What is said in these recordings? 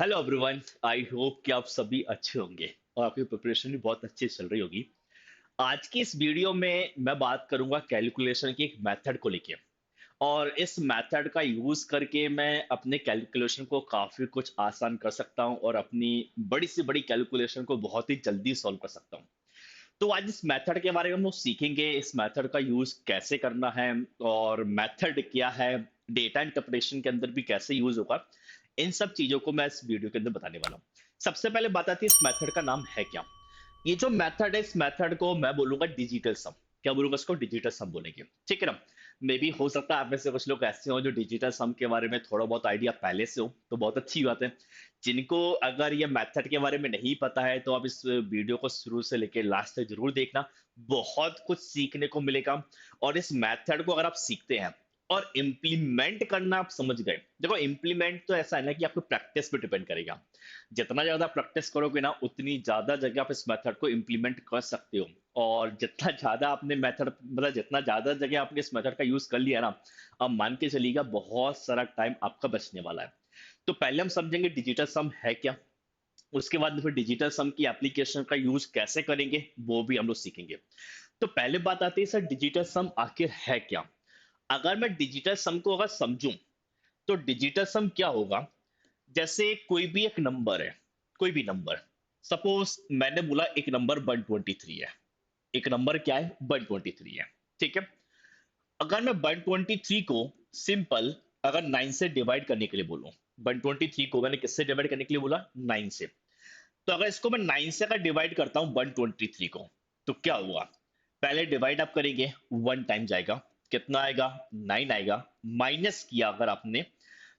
Hello everyone. I hope कि आप सभी अच्छे होंगे और आपकी प्रिपरेशन भी बहुत अच्छी चल रही होगी। आज की इस वीडियो में मैं बात करूंगा कैलकुलेशन की एक मेथड को लेके। और इस मेथड का यूज करके मैं अपने कैलकुलेशन को काफी कुछ आसान कर सकता हूं और अपनी बड़ी से बड़ी कैलकुलेशन को बहुत ही जल्दी सॉल्व कर सकता हूं। तो आज इस मेथड के बारे में हम लोग सीखेंगे, इस मेथड का यूज कैसे करना है और मेथड क्या है, डेटा इंटरप्रिटेशन के अंदर भी कैसे यूज होगा। इन सब चीजों को मैं इस वीडियो के अंदर बताने वाला हूँ। सबसे पहले बात आती है इस मेथड का नाम है क्या। ये जो मेथड है, इस मेथड को मैं बोलूंगा डिजिटल सम। क्या बोलूंगा इसको? डिजिटल सम बोलेंगे, ठीक है ना। मे बी हो सकता है आप में से कुछ लोग ऐसे हो जो डिजिटल सम के बारे में थोड़ा बहुत आइडिया पहले से हो, तो बहुत अच्छी बात है। जिनको अगर ये मेथड के बारे में नहीं पता है तो आप इस वीडियो को शुरू से लेकर लास्ट तक जरूर देखना। बहुत कुछ सीखने को मिलेगा। और इस मेथड को अगर आप सीखते हैं और इम्प्लीमेंट करना आप समझ गए, देखो इम्प्लीमेंट तो ऐसा है ना कि आपको प्रैक्टिस पे डिपेंड करेगा। जितना ज्यादा प्रैक्टिस करोगे ना उतनी ज्यादा जगह आप इस मेथड को इम्प्लीमेंट कर सकते हो। और जितना ज्यादा आपने मेथड मतलब जितना ज्यादा जगह आपने इस मेथड का यूज कर लिया ना, अब मान के चलिएगा बहुत सारा टाइम आपका बचने वाला है। तो पहले हम समझेंगे डिजिटल सम है क्या। उसके बाद फिर डिजिटल सम की एप्लीकेशन का यूज कैसे करेंगे वो भी हम लोग सीखेंगे। तो पहले बात आती है सर, डिजिटल सम आखिर है क्या। अगर मैं डिजिटल सम को अगर समझूं तो डिजिटल सम क्या होगा। जैसे कोई भी एक नंबर है, कोई भी नंबर, सपोज मैंने बोला एक नंबर 123 है। एक नंबर क्या है? 123 है, ठीक है। अगर मैं 123 को सिंपल अगर 9 से डिवाइड करने के लिए बोलूं, 123 को मैंने किससे डिवाइड करने के लिए बोला? 9 से। तो अगर इसको मैं 9 से अगर डिवाइड करता हूं 123 को, तो क्या हुआ? पहले डिवाइड आप करेंगे, 1 टाइम जाएगा, कितना आएगा? 9 आएगा। माइनस किया अगर आपने,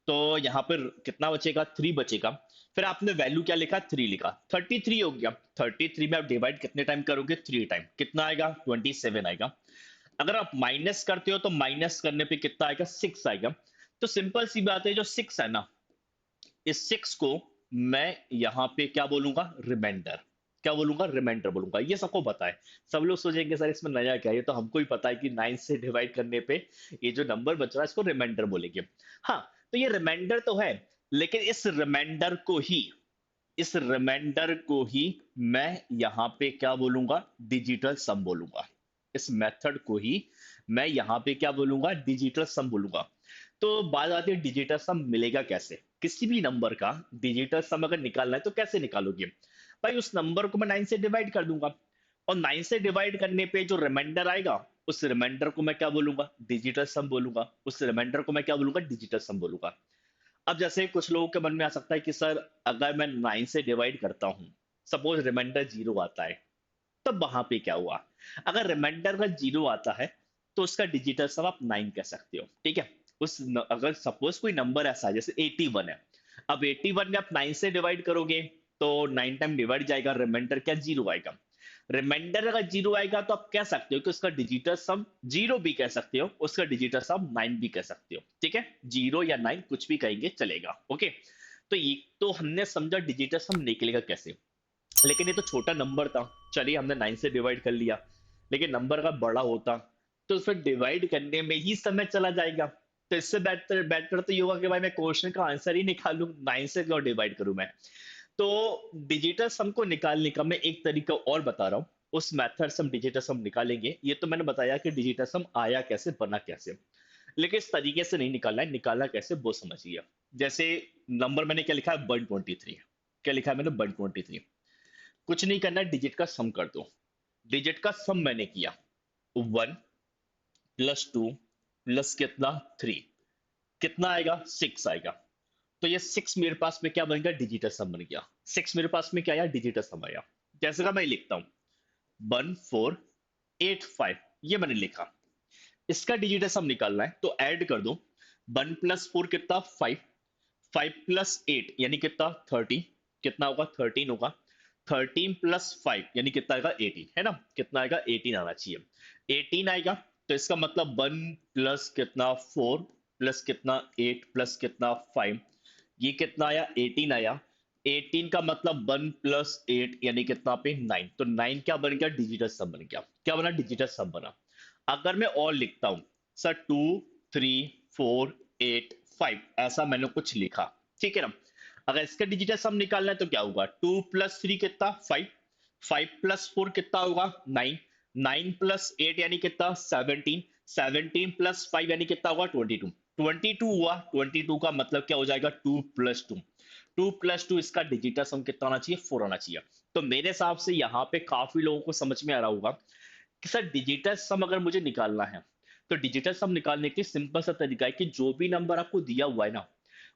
तो यहाँ पर कितना बचेगा? 3 बचेगा। फिर आपने वैल्यू क्या लिखा? 3 लिखा, 33 हो गया। 33 में आप डिवाइड कितने टाइम करोगे? 3 टाइम। कितना आएगा? 27 आएगा। अगर आप माइनस करते हो तो माइनस करने पे कितना आएगा? 6 आएगा। तो सिंपल सी बात है, जो 6 है ना, इस 6 को मैं यहाँ पे क्या बोलूंगा? रिमाइंडर। क्या बोलूंगा? रिमाइंडर बोलूंगा। ये सबको पता है। सब लोग सोचेंगे सर इसमें नया क्या है, ये तो हमको ही पता है कि 9 से डिवाइड करने पे ये जो नंबर बच रहा है इसको रिमाइंडर बोलेंगे। हाँ, तो ये रिमाइंडर तो है, लेकिन इस रिमाइंडर को ही मैं यहाँ पे क्या बोलूंगा? डिजिटल सम बोलूंगा। इस मेथड को ही मैं यहाँ पे क्या बोलूंगा? डिजिटल सम बोलूंगा। तो बात आती है डिजिटल सम मिलेगा कैसे। किसी भी नंबर का डिजिटल सम अगर निकालना है तो कैसे निकालोगे? भाई उस नंबर को मैं 9 से डिवाइड कर दूंगा, और 9 से डिवाइड करने पे जो रिमाइंडर आएगा उस रिमाइंडर को मैं क्या बोलूंगा? डिजिटल सम बोलूंगा। उस रिमाइंडर को मैं क्या बोलूंगा? डिजिटल सम बोलूंगा। अब जैसे कुछ लोगों के मन में आ सकता है कि सर अगर मैं 9 से डिवाइड करता हूं, सपोज रिमाइंडर 0 आता है, तब वहां पे क्या हुआ? अगर रिमाइंडर का 0 आता है तो उसका डिजिटल सम आप 9 कह सकते हो, ठीक है। अगर सपोज कोई नंबर ऐसा है जैसे 81 है, अब 81 में आप 9 से डिवाइड करोगे तो 9 टाइम डिवाइड जाएगा, रिमाइंडर क्या? 0 आएगा। रिमाइंडर अगर 0 आएगा तो आप कह सकते हो कि उसका डिजिटल सम 0 भी कह सकते हो, उसका डिजिटल सम 9 भी कह सकते हो, ठीक है। 0 या 9 कुछ भी कहेंगे चलेगा, ओके। तो ये तो हमने समझा डिजिटल सम निकलेगा कैसे। लेकिन ये तो छोटा नंबर था, चलिए हमने 9 से डिवाइड कर लिया। लेकिन नंबर का बड़ा होता तो फिर डिवाइड करने में ही समय चला जाएगा। तो इससे बेटर बेटर तो ये होगा कि भाई मैं क्वेश्चन का आंसर ही निकालूं, 9 से क्यों डिवाइड करूं मैं। तो डिजिटल सम को निकालने का मैं एक तरीका और बता रहा हूँ। उस मेथड से हम डिजिटल सम निकालेंगे। ये तो मैंने बताया कि डिजिटल सम आया कैसे, बना कैसे, लेकिन इस तरीके से नहीं निकालना है। निकालना कैसे वो समझिए। जैसे नंबर मैंने क्या लिखा है? 123। क्या लिखा है मैंने? 123। कुछ नहीं करना है, डिजिट का सम कर दो। डिजिट का सम मैंने किया, 1 + 2 प्लस कितना? 3। कितना आएगा? 6 आएगा। तो ये 6 मेरे पास में क्या बन गया? डिजिटल सम बन गया। 6 मेरे पास में क्या आया? डिजिटल सम आया। जैसे का मैं लिखता हूं 1485, ये मैंने लिखा। इसका डिजिटल सम निकालना है तो ऐड कर दो। 1 + 4 कितना? 5। 5 + 8 यानी कितना? 30। कितना होगा? 13 होगा। 13 + 5 यानी कितना आएगा? 18, है ना। कितना आएगा? 18 आना चाहिए। 18 आएगा। तो इसका मतलब 1 + कितना? 4 प्लस कितना? 8 प्लस कितना? 5। ये कितना आया? 18 आया। 18 का मतलब 1 + 8 यानी कितना पे? 9। तो 9 क्या बन गया? डिजिटल सम बन गया। क्या बना? डिजिटल सम बना। अगर मैं और लिखता हूं सर 2 3 4 8 5, ऐसा मैंने कुछ लिखा, ठीक है ना। अगर इसका डिजिटल सम निकालना है तो क्या होगा, 2 + 3 कितना, 5, 5 + 4 कितना होगा, 9, 9 + 8 यानी कितना, 17, 17 + 5 यानी कितना होगा, 22, 22 हुआ, 22 का मतलब क्या हो जाएगा, 2 + 2, 2 + 2 इसका डिजिटल सम कितना होना चाहिए, 4 होना चाहिए। तो मेरे हिसाब से यहाँ पे काफी लोगों को समझ में आ रहा होगा कि सर डिजिटल सम अगर मुझे निकालना है, तो डिजिटल सम निकालने के सिंपल सा तरीका है कि जो भी नंबर आपको दिया हुआ है ना,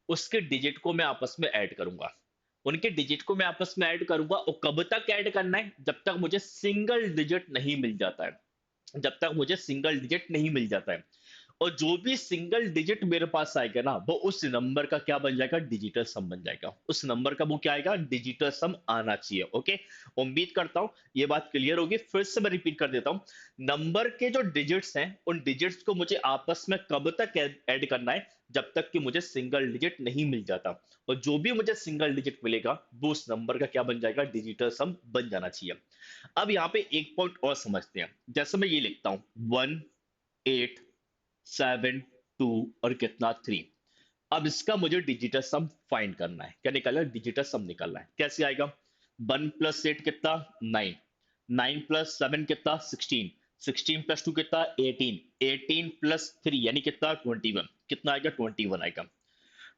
उसके डिजिट को मैं आपस में ऐड करूंगा। उनके डिजिट को मैं आपस में ऐड करूंगा, और कब तक ऐड करना है, जब तक मुझे सिंगल डिजिट नहीं मिल जाता है। जब तक मुझे सिंगल डिजिट नहीं मिल जाता है, और जो भी सिंगल डिजिट मेरे पास आएगा ना, वो उस नंबर का क्या बन जाएगा, डिजिटल सम बन जाएगा। उस नंबर का वो क्या आएगा, डिजिटल सम आना चाहिए। ओके, उम्मीद करता हूं ये बात क्लियर होगी। फिर से मैं रिपीट कर देता हूं, नंबर के जो डिजिट्स हैं, उन डिजिट्स को मुझे आपस में कब तक ऐड करना है, जब तक कि मुझे सिंगल डिजिट नहीं मिल जाता। और जो भी मुझे सिंगल डिजिट मिलेगा, वो उस नंबर का क्या बन जाएगा, डिजिटल सम बन जाना चाहिए। अब यहाँ पे एक पॉइंट और समझते हैं। जैसे मैं ये लिखता हूँ 1, 8, 7, 2 और कितना 3। अब इसका मुझे डिजिटल सम फाइंड करना है। क्या निकालना है, डिजिटल सम निकालना है। कैसे आएगा, 1 + 8 कितना, 9, 9 + 7 कितना, 16, 16 + 2 कितना, 18, 18 + 3 यानी कितना, 21, कितना आएगा, 21 आएगा।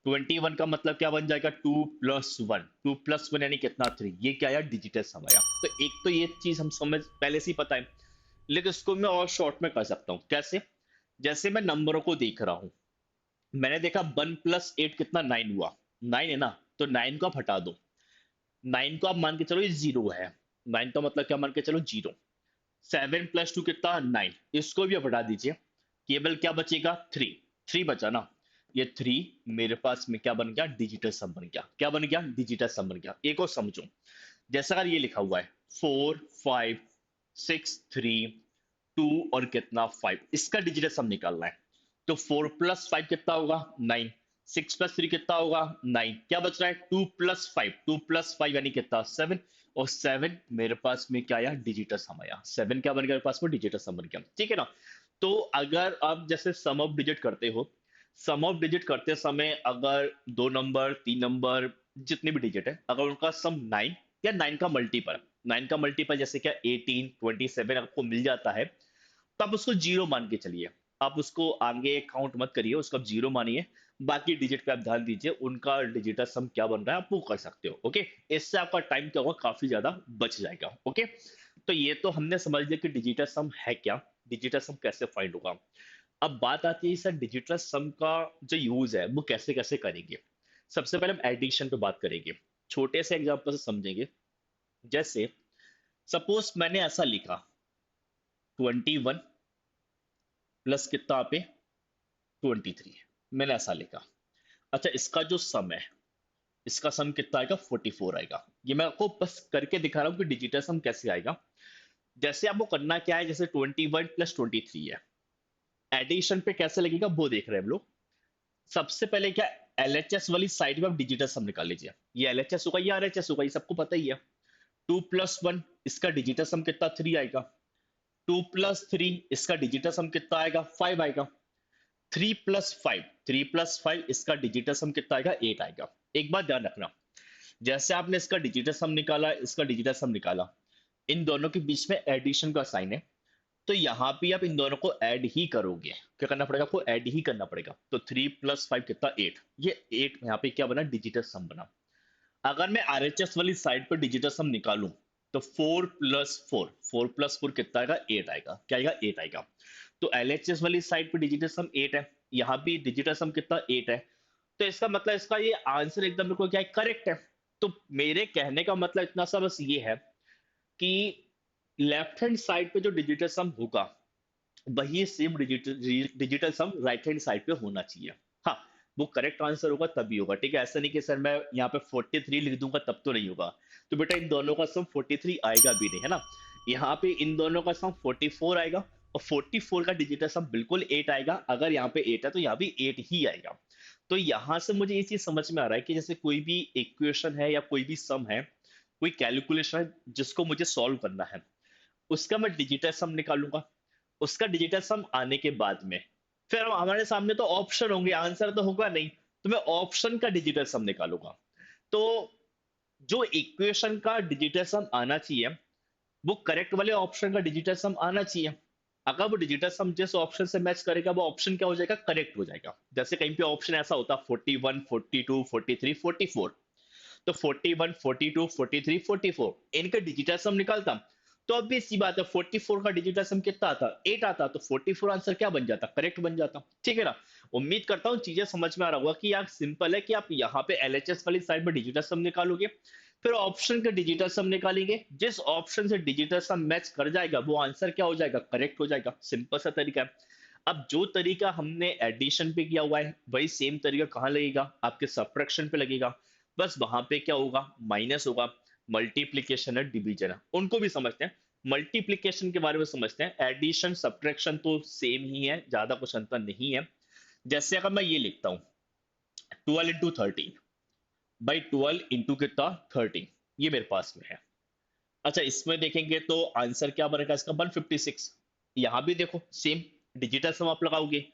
21 का मतलब क्या बन जाएगा, 2 + 1, 2 + 1 यानी कितना, 3। ये क्या आया, डिजिटल सम आया। तो एक तो ये चीज हम समझ पहले से ही पता है, लेकिन इसको मैं और शॉर्ट में कर सकता हूँ। कैसे, जैसे मैं नंबरों को देख रहा हूँ, मैंने देखा 1 + 8 कितना, 9 हुआ, 9 है ना, तो 9 को आप हटा दो। 9 को आप मान के चलो ये जीरो है, 9 का मतलब क्या मान के चलो, जीरो। 7 + 2 कितना, 9, इसको भी आप हटा दीजिए। केवल क्या बचेगा, 3, 3 बचा ना। ये 3 मेरे पास में क्या बन गया, डिजिटल सम बन गया। क्या बन गया, डिजिटल सम बन गया। एक और समझो, जैसा अगर ये लिखा हुआ है 4, 5, 6, 3, 2 और कितना, 5, इसका डिजिटल सम निकालना है। तो 4 + 5 कितना होगा, 9, 6 + 3 कितना होगा, 9, क्या बच रहा है, 2 + 5, 2 + 5 यानी कितना, 7, और 7 मेरे पास में क्या आया, डिजिटल सम आया। 7 क्या बन गया मेरे पास में, डिजिटल सम बन गया। ठीक है ना। तो अगर आप जैसे सम ऑफ डिजिट करते हो, सम ऑफ डिजिट करते समय अगर दो नंबर, तीन नंबर, जितने भी डिजिट है, अगर उनका सम 9 या 9 का मल्टीपल, 9 का मल्टीपल जैसे क्या 18, 27 आपको मिल जाता है, तो आप उसको जीरो मान के चलिए। आप उसको आगे काउंट मत करिए, उसको आप जीरो मानिए। बाकी डिजिट पे आप ध्यान दीजिए, उनका डिजिटल सम क्या बन रहा है, आप वो कर सकते हो। ओके, इससे आपका टाइम क्या होगा, काफी ज्यादा बच जाएगा। ओके, तो ये तो हमने समझ लिया कि डिजिटल सम है क्या, डिजिटल सम कैसे फाइंड होगा। अब बात आती है सर, डिजिटल सम का जो यूज है वो कैसे कैसे करेंगे। सबसे पहले हम एडिशन पे बात करेंगे, छोटे से एग्जांपल से समझेंगे। जैसे सपोज मैंने ऐसा लिखा, 21 प्लस कितना पे, 23, मैंने ऐसा लिखा। अच्छा, इसका जो सम है, इसका सम कितना आएगा, 44 आएगा। ये मैं आपको बस करके दिखा रहा हूँ कि डिजिटल सम कैसे आएगा। जैसे आपको करना क्या है, जैसे 21 + 23 है, एडिशन पे कैसे लगेगा वो देख रहे हैं हम लोग। सबसे पहले क्या, एलएचएस वाली साइड में आप डिजिटल सम निकाल लीजिए। ये एलएचएस होगा, ये आरएचएस होगा, ये सबको पता ही है। 2 + 1 इसका डिजिटल सम कितना, 3 आएगा। 2 + 3 इसका डिजिटल सम कितना आएगा, 5 आएगा। 3 + 5, 3 + 5 इसका डिजिटल सम कितना आएगा, 8 आएगा। एक बात ध्यान रखना, जैसे आपने इसका डिजिटल सम निकाला, इसका डिजिटल सम निकाला, इन दोनों के बीच में एडिशन का साइन है, तो यहाँ पे आप इन दोनों को ऐड ही करोगे। क्या करना पड़ेगा, आपको ऐड ही करना पड़ेगा। तो 3 + 5 कितना, 8, ये 8 यहाँ पे क्या बना, डिजिटल सम बना। अगर मैं आरएचएस वाली साइड पर डिजिटल सम निकालूं, तो 4 + 4, 4 + 4 कितना आएगा, 8 आएगा। क्या आएगा, 8 आएगा। तो एलएचएस वाली साइड पर डिजिटल सम 8 है, यहाँ भी डिजिटल सम कितना, 8 है। तो इसका मतलब इसका ये आंसर एकदम मेरे को क्या है, करेक्ट है। तो मेरे कहने का मतलब इतना सा बस ये है कि लेफ्ट हैंड साइड पे जो डिजिटल सम होगा, वही सेम डिजिटल डिजिटल सम राइट हैंड साइड पे होना चाहिए। हाँ, वो करेक्ट आंसर होगा तभी होगा। ठीक है, ऐसा नहीं कि सर मैं यहाँ पे 43 लिख दूंगा तब तो नहीं होगा। तो बेटा इन दोनों का सम 43 आएगा भी नहीं, है ना। यहाँ पे इन दोनों का सम 44 आएगा, और 44 का डिजिटल सम बिल्कुल 8 आएगा। अगर यहाँ पे 8 है तो यहाँ भी 8 ही आएगा। तो यहाँ से मुझे ये चीज समझ में आ रहा है कि जैसे कोई भी इक्वेशन है या कोई भी सम है, कोई कैलकुलेशन है जिसको मुझे सॉल्व करना है, उसका मैं डिजिटल सम निकालूंगा। उसका डिजिटल सम आने के बाद में फिर हमारे सामने तो ऑप्शन होंगे, आंसर तो होगा नहीं, तो मैं ऑप्शन का डिजिटल सम निकालूंगा। तो जो इक्वेशन का डिजिटल सम आना चाहिए वो करेक्ट वाले ऑप्शन का डिजिटल सम आना चाहिए। अगर वो डिजिटल सम जिस ऑप्शन से मैच करेगा वो ऑप्शन क्या हो जाएगा, करेक्ट हो जाएगा। जैसे कहीं पे ऑप्शन ऐसा होता 41 42 43 44, तो 41 42 43 44 इनका डिजिटल सम निकालता, तो अब भी सी बात है 44 का डिजिटल सम कितना आता, 8 आता, तो 44 आंसर क्या बन जाता, करेक्ट बन जाता। ठीक है ना। उम्मीद करता हूँ चीजें समझ में आ रहा होगा कि यार सिंपल है कि आप यहाँ पे एलएचएस वाली साइड में डिजिटल सम निकालोगे, फिर ऑप्शन का डिजिटल सम निकालेंगे, जिस ऑप्शन से डिजिटल सम मैच कर जाएगा वो आंसर क्या हो जाएगा, करेक्ट हो जाएगा। सिंपल सा तरीका है। अब जो तरीका हमने एडिशन पे किया हुआ है वही सेम तरीका कहाँ लगेगा, आपके सब्ट्रैक्शन पे लगेगा। बस वहां पे क्या होगा, माइनस होगा। मल्टीप्लीकेशन है, डिवीजन है, उनको भी समझते हैं। मल्टीप्लीकेशन के बारे में समझते हैं, एडिशन सब्ट्रैक्शन तो सेम ही है, ज्यादा कुछ अंतर नहीं है। जैसे अगर मैं ये लिखता हूँ 12 इंटू 13 बाई 12 इंटू कितना 13, ये मेरे पास में है। अच्छा इसमें देखेंगे तो आंसर क्या बनेगा इसका, 156। यहां भी देखो सेम डिजिटल सम आप लगाओगे,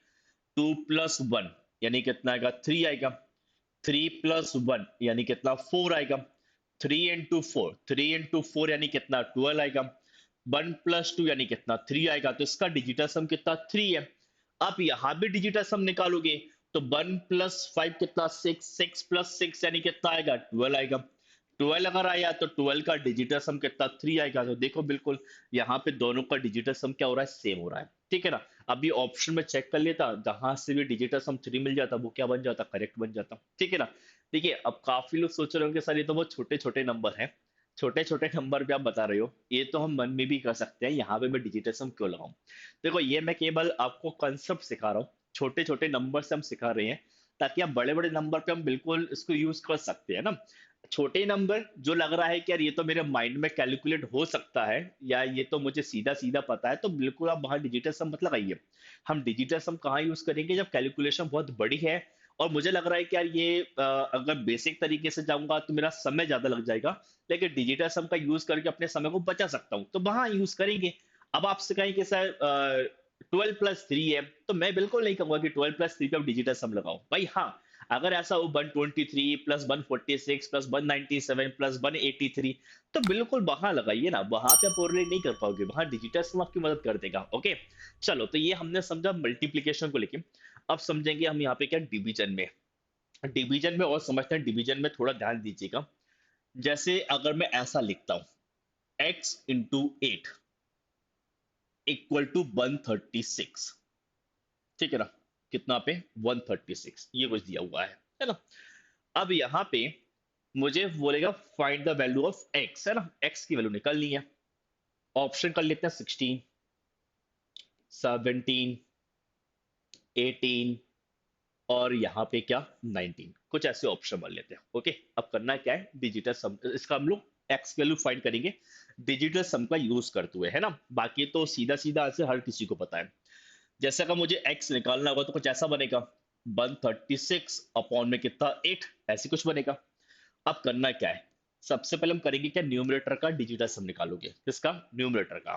2 + 1 यानी कितना आएगा, 3 आएगा। 3 + 1 यानी कितना, 4 आएगा। 3 इंटू 4, 3 इंटू 4 यानी कितना, 12 आएगा। 1 + 2 यानी कितना, 3 आएगा। तो इसका डिजिटल सम कितना, 3 है। आप यहां भी डिजिटल सम निकालोगे तो 1 + 5 कितना, 6, 6 + 6 यानी कितना आएगा, 12 आएगा। 12 अगर आया तो 12 का डिजिटल सम कितना, 3 आएगा। तो देखो बिल्कुल यहाँ पे दोनों का डिजिटल सम क्या हो रहा है, सेम हो रहा है। ठीक है ना। अभी ऑप्शन में चेक कर लेता, जहां से भी डिजिटल सम 3 मिल जाता वो क्या बन जाता, करेक्ट बन जाता। ठीक है ना। देखिए अब काफी लोग सोच रहे होंगे सर ये तो बहुत छोटे छोटे नंबर है, छोटे छोटे नंबर पे आप बता रहे हो, ये तो हम मन में भी कर सकते हैं, यहाँ पे मैं डिजिटल सम क्यों लगाऊं। देखो ये मैं केवल आपको कंसेप्ट सिखा रहा हूँ, छोटे छोटे नंबर से हम सिखा रहे हैं, ताकि आप बड़े बड़े नंबर पे हम बिल्कुल इसको यूज कर सकते हैं ना। छोटे नंबर जो लग रहा है कि यार ये तो मेरे माइंड में कैलकुलेट हो सकता है, या ये तो मुझे सीधा सीधा पता है, तो बिल्कुल आप वहां डिजिटल सम मत लगाइए। हम डिजिटल सम कहाँ यूज करेंगे, जब कैलकुलेशन बहुत बड़ी है और मुझे लग रहा है कि यार ये अगर बेसिक तरीके से जाऊंगा तो मेरा समय ज्यादा लग जाएगा, लेकिन डिजिटल सम का यूज करके अपने समय को बचा सकता हूँ, तो वहां यूज करेंगे। अब आपसे कहें कि सर 12 + 3 है, तो मैं बिल्कुल नहीं कहूंगा कि 12 + 3 पे आप डिजिटल सम लगाओ भाई। हाँ अगर ऐसा हो 123 + 146 + 197 + 183, तो बिल्कुल वहां लगाइए ना, वहां पे आप ओवरले नहीं कर पाओगे, वहां डिजिटल सम आपकी मदद कर देगा। ओके चलो, तो ये हमने समझा मल्टीप्लीकेशन को लेके। अब समझेंगे हम यहाँ पे क्या, डिवीजन में। डिवीजन में और समझते हैं, डिवीजन में थोड़ा ध्यान दीजिएगा। जैसे अगर मैं ऐसा लिखता हूं, x × 8 = 136। ठीक है ना। कितना पे, 136, ये कुछ दिया हुआ है ना। अब यहाँ पे मुझे बोलेगा find the value of x, है ना, x की वैल्यू निकालनी है। ऑप्शन कर लेते हैं 16, 17, 18 और यहाँ पे क्या, 19, कुछ ऐसे ऑप्शन मान लेते हैं। ओके अब करना क्या है, डिजिटल सम, इसका हम लोग एक्स वैल्यू फाइंड करेंगे डिजिटल सम का यूज करते हुए, है ना। बाकी तो सीधा सीधा आंसर हर किसी को पता है। जैसे अगर मुझे एक्स निकालना होगा तो कुछ ऐसा बनेगा, 136 अपॉन में कितना, 8, ऐसे कुछ बनेगा। अब करना क्या है, सबसे पहले हम करेंगे क्या, न्यूमरेटर का डिजिटल सम निकालोगे, किसका, न्यूमरेटर का।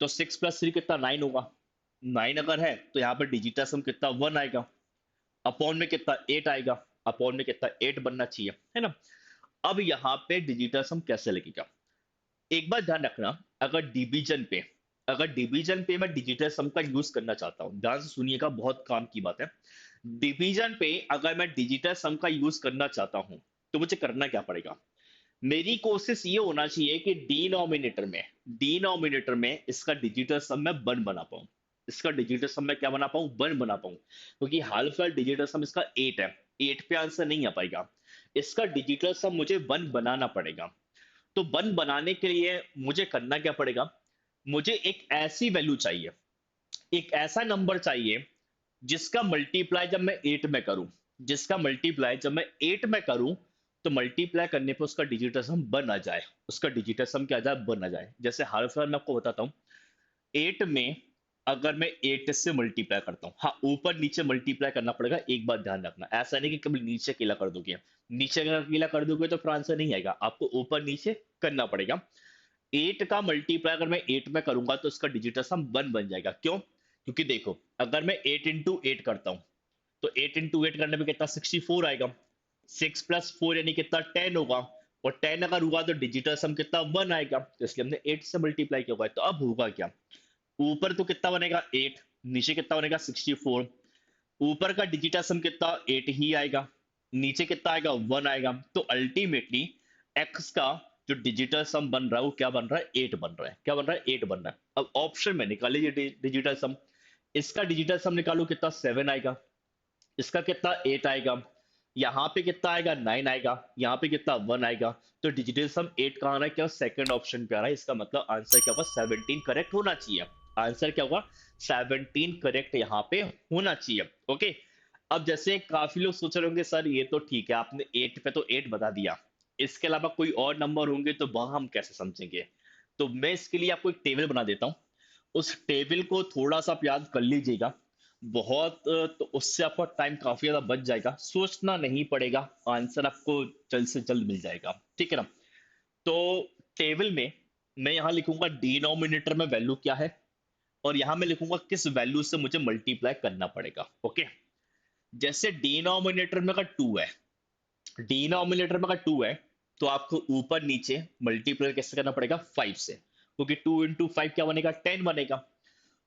तो 6 + 3 कितना, 9 होगा। 9 अगर है तो यहाँ पर डिजिटल सम कितना, 1 आएगा। अपॉन में कितना, 8 आएगा। अपॉन में कितना, 8 बनना चाहिए, है ना। अब यहाँ पे डिजिटल सम कैसे लगेगा, एक बात ध्यान रखना। अगर डिवीजन पे, अगर डिवीजन पे मैं डिजिटल सम का यूज करना चाहता हूं, ध्यान से सुनिएगा, बहुत काम की बात है। डिवीजन पे अगर मैं डिजिटल सम का यूज करना चाहता हूं तो मुझे करना क्या पड़ेगा, मेरी कोशिश ये होना चाहिए कि डिनोमिनेटर में इसका डिजिटल सम मैं 1 बना पाऊं। इसका डिजिटल सम मैं क्या बना पाऊं, 1 बना पाऊं, क्योंकि हाल फिलहाल डिजिटल सम इसका 8 है। 8 पे आंसर नहीं आ पाएगा, इसका डिजिटल सम मुझे 1 बनाना पड़ेगा। तो 1 बनाने के लिए मुझे करना क्या पड़ेगा, मुझे एक ऐसी वैल्यू चाहिए, एक ऐसा नंबर चाहिए जिसका मल्टीप्लाई जब मैं 8 में करूं, जिसका मल्टीप्लाई जब मैं 8 में करूं तो मल्टीप्लाई करने पे उसका डिजिटल सम बन आ जाए, उसका डिजिटल सम क्या आ जाए, बन आ जाए। जैसे हाल फिलहाल मैं आपको बताता हूं, 8 में अगर मैं 8 से मल्टीप्लाई करता हूँ, हाँ ऊपर नीचे मल्टीप्लाई करना पड़ेगा, एक बात ध्यान रखना, ऐसा नहीं कि कभी नीचे अकेला कर दोगे, नीचे अगर अकेला कर दोगे तो फिर आंसर नहीं आएगा, आपको ऊपर नीचे करना पड़ेगा। 8 का मल्टीप्लाई अगर मैं 8 में करूंगा तो उसका डिजिटल सम 1 बन जाएगा। क्यों, क्योंकि देखो अगर मैं 8 × 8 करता हूं तो 8 × 8 करने पे कितना, 64 आएगा। 6 + 4 यानी कितना 10 होगा, और 10 अगर हुआ तो डिजिटल सम कितना 1 आएगा, तो इसलिए हमने 8 से मल्टीप्लाई किया हुआ है। तो अब होगा क्या, ऊपर तो कितना बनेगा 8, नीचे कितना बनेगा 64, ऊपर का डिजिटल सम कितना 8 ही आएगा, नीचे कितना आएगा 1 आएगा। तो अल्टीमेटली x का जो डिजिटल सम बन रहा है वो क्या बन रहा है 8 बन रहा है। क्या बन रहा है 8 बन रहा है। अब ऑप्शन में निकालिए डिजिटल सम, इसका डिजिटल सम निकालो कितना 7 आएगा, इसका कितना 8 आएगा, यहाँ पे कितना आएगा 9 आएगा, यहाँ पे कितना 1 आएगा। तो डिजिटल सम 8 कहाँ आ रहा है, क्या सेकंड ऑप्शन पे आ रहा है। इसका मतलब आंसर क्या होगा 17 करेक्ट होना चाहिए। आंसर क्या होगा 17 करेक्ट यहाँ पे होना चाहिए। ओके, अब जैसे काफी लोग सोच रहे होंगे सर ये तो ठीक है आपने 8 पे तो 8 बता दिया, इसके अलावा कोई और नंबर होंगे तो वहां हम कैसे समझेंगे। तो मैं इसके लिए आपको एक टेबल बना देता हूँ, उस टेबल को थोड़ा सा आप याद कर लीजिएगा। बहुत तो उससे आपका टाइम काफी ज्यादा बच जाएगा, सोचना नहीं पड़ेगा, आंसर आपको जल्द से जल्द मिल जाएगा। ठीक है ना। तो टेबल में मैं यहाँ लिखूंगा डिनोमिनेटर में वैल्यू क्या है, और यहाँ मैं लिखूंगा किस वैल्यू से मुझे मल्टीप्लाई करना पड़ेगा। ओके, जैसे डिनोमिनेटर में अगर 2 है, डिनोमिनेटर में अगर 2 है, तो आपको ऊपर नीचे मल्टीप्लाई कैसे करना पड़ेगा 5 से, क्योंकि 2 × 5 क्या बनेगा 10 बनेगा।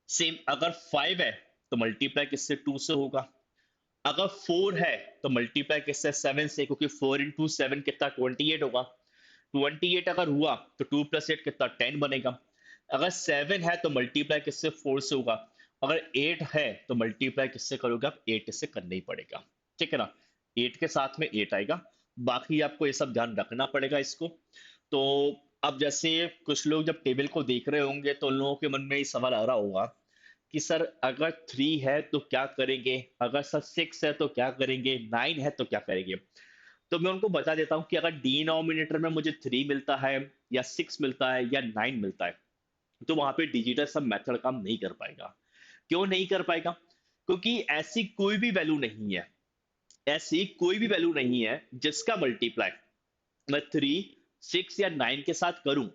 सेम अगर 5 है तो मल्टीप्लाई किससे 2 से होगा, अगर 4 है तो मल्टीप्लाई किससे 7 से, क्योंकि 4 × 7 कितना 28 होगा। 28 अगर हुआ तो 2 + 8 कितना 10 बनेगा। अगर 7 है तो मल्टीप्लाई किससे 4 से होगा। अगर 8 है तो मल्टीप्लाई किससे करोगे आप 8 से करना ही पड़ेगा। ठीक है ना, 8 के साथ में 8 आएगा। बाकी आपको ये सब ध्यान रखना पड़ेगा इसको। तो अब जैसे कुछ लोग जब टेबल को देख रहे होंगे तो उन लोगों के मन में ये सवाल आ रहा होगा कि सर अगर 3 है तो क्या करेंगे, अगर सर 6 है तो क्या करेंगे, 9 है तो क्या करेंगे। तो मैं उनको बता देता हूं कि अगर डिनोमिनेटर में मुझे 3 मिलता है या 6 मिलता है या 9 मिलता है, तो वहां पे डिजिटल सब मेथड काम नहीं कर पाएगा। क्यों नहीं कर पाएगा, क्योंकि ऐसी कोई भी वैल्यू नहीं है, ऐसी कोई भी वैल्यू नहीं है जिसका मल्टीप्लाई मैं 3 6 या 9 के साथ करूं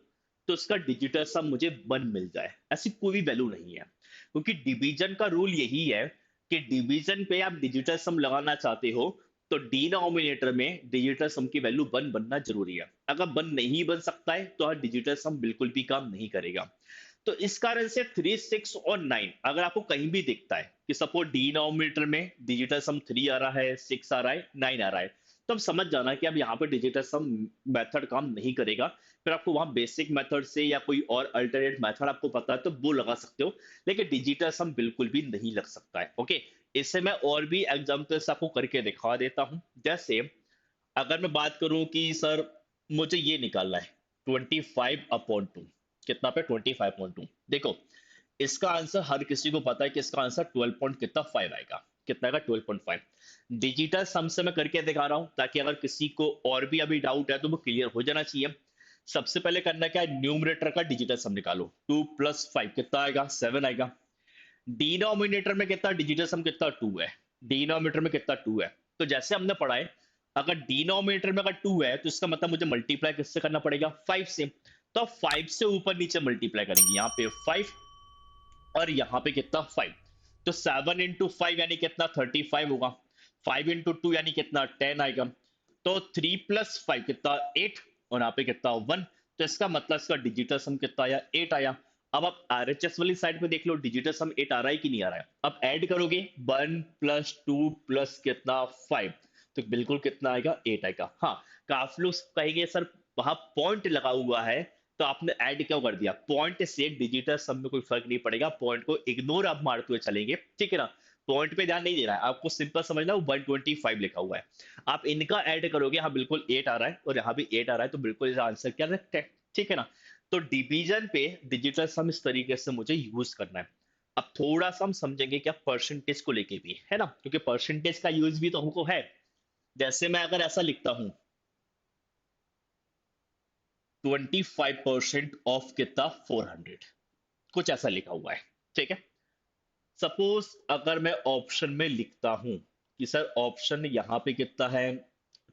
तो उसका डिजिटल सम मुझे 1 मिल जाए। ऐसी कोई भी वैल्यू नहीं है, क्योंकि डिवीजन का रूल यही है कि डिवीजन पे आप डिजिटल सम लगाना चाहते हो तो डिनोमिनेटर में डिजिटल सम की वैल्यू 1 बनना जरूरी है। अगर 1 नहीं बन सकता है तो डिजिटल सम बिल्कुल भी काम नहीं करेगा। तो इस कारण से 3 6 और 9 अगर आपको कहीं भी दिखता है कि सपोज डिनोमिनेटर में डिजिटल सम 3 आ रहा है, 6 आ रहा है, 9 आ रहा है, तो अब समझ जाना कि अब यहाँ पे डिजिटल सम मेथड काम नहीं करेगा। फिर आपको वहां बेसिक मेथड से या कोई और अल्टरनेट मेथड आपको पता है तो वो लगा सकते हो, लेकिन डिजिटल सम बिल्कुल भी नहीं लग सकता है। ओके, इससे मैं और भी एग्जांपल्स आपको करके दिखा देता हूं। जैसे अगर मैं बात करूं कि सर मुझे ये निकालना है 25/2, कितना पे 25/2। देखो इसका आंसर हर किसी को पता है कि इसका आंसर 12 पॉइंट कितना 5 आएगा, कितना आएगा 12.5। डिजिटल सम से मैं करके दिखा रहा हूं ताकि अगर किसी को और भी अभी डाउट है तो वो क्लियर हो जाना चाहिए। सबसे पहले करना क्या है, न्यूमरेटर का डिजिटल सम निकालो। 2 + 5 कितना आएगा 7 आएगा। डिनोमिनेटर में कितना डिजिटल सम कितना 2 है, डिनोमिनेटर में कितना 2 है। तो जैसे हमने पढ़ा है अगर डिनोमिनेटर में अगर 2 है तो इसका मतलब मुझे मल्टीप्लाई किससे करना पड़ेगा 5 से। तो 5 से ऊपर नीचे मल्टीप्लाई करेंगे, यहाँ पे 5 और यहाँ पे कितना 5। तो 7 × 5 यानी कितना 35 होगा। 5 × 2 यानी कितना 10 आएगा। तो 3 + 5 कितना 8, और यहाँ पे कितना 1। तो इसका मतलब इसका डिजिटल सम कितना आया 8 आया। अब आप आरएचएस वाली साइड पे देख लो डिजिटल सम 8 आ रहा है कि नहीं आ रहा है। अब ऐड करोगे 1 + 2 कितना 5, तो बिल्कुल कितना आएगा 8 आएगा। हाँ, काफी लोग कहेंगे सर वहां पॉइंट लगा हुआ है तो आपने ऐड क्यों कर दिया। पॉइंट से डिजिटल सम में कोई फर्क नहीं पड़ेगा, पॉइंट को इग्नोर आप मारते हुए चलेंगे। ठीक है ना, पॉइंट पे ध्यान नहीं दे रहा है आपको, सिंपल समझना 125 लिखा हुआ है। आप इनका ऐड करोगे, हाँ बिल्कुल 8 आ रहा है और यहाँ भी 8 आ रहा है, तो बिल्कुल इसका आंसर क्या है। ठीक है ना। तो डिवीजन पे डिजिटल सम इस तरीके से मुझे यूज करना है। अब थोड़ा सा हम समझेंगे क्या परसेंटेज को लेके भी है ना, क्योंकि परसेंटेज का यूज भी तो हमको है। जैसे मैं अगर ऐसा लिखता हूं 25% ऑफ कितना 400, कुछ ऐसा लिखा हुआ है। ठीक है, सपोज अगर मैं ऑप्शन में लिखता हूं कि सर ऑप्शन यहां पे कितना है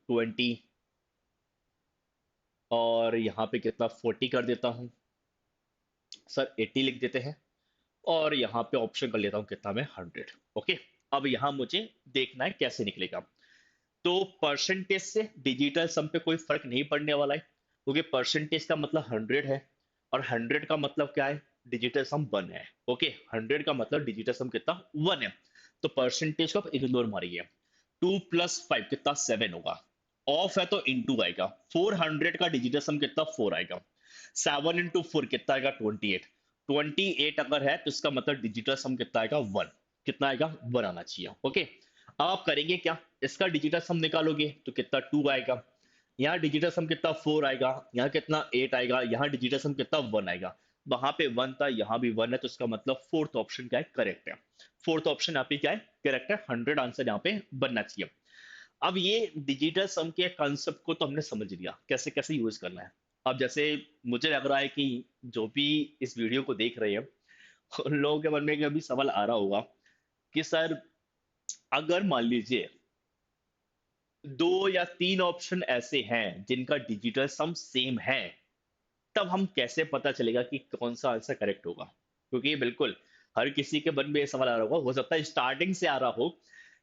20, और यहां पे कितना 40 कर देता हूं, सर 80 लिख देते हैं, और यहां पे ऑप्शन कर लेता हूं कितना मैं 100। ओके, अब यहां मुझे देखना है कैसे निकलेगा। तो परसेंटेज से डिजिटल सम पे कोई फर्क नहीं पड़ने वाला है, क्योंकि परसेंटेज का मतलब 100 है, और 100 का मतलब क्या है, डिजिटल सम 1 है। ओके, 100 का मतलब डिजिटल सम कितना, 1 है। तो परसेंटेज को आप इग्नोर मारिए। 2 + 5 कितना, 7 होगा। ऑफ है तो इंटू आएगा। 400 का डिजिटल सम कितना, 4 आएगा। 7 × 4 कितना आएगा, 28। 28 अगर है तो इसका मतलब डिजिटल सम कितना आएगा, 1। कितना आएगा, 1 आना चाहिए। ओके, अब आप करेंगे क्या, इसका डिजिटल सम निकालोगे तो कितना, 2 आएगा। यहाँ डिजिटल सम कितना, 4 आएगा। यहाँ कितना, 8 आएगा। यहाँ डिजिटल सम कितना, 1 आएगा। वहां पे 1 था, यहाँ भी 1 है, तो इसका मतलब फोर्थ ऑप्शन क्या है, करेक्ट है। फोर्थ ऑप्शन यहाँ पे क्या है, करेक्ट है। 100 आंसर यहाँ पे बनना चाहिए। अब ये डिजिटल सम के कंसेप्ट को तो हमने समझ लिया कैसे कैसे यूज करना है। अब जैसे मुझे लग रहा है कि जो भी इस वीडियो को देख रहे हैं, उन लोगों के मन में कभी सवाल आ रहा होगा कि सर, अगर मान लीजिए 2 या 3 ऑप्शन ऐसे हैं जिनका डिजिटल सम सेम है, तब हम कैसे पता चलेगा कि कौन सा आंसर करेक्ट होगा। क्योंकि बिल्कुल हर किसी के मन में ये सवाल आ रहा होगा, हो सकता है स्टार्टिंग से आ रहा हो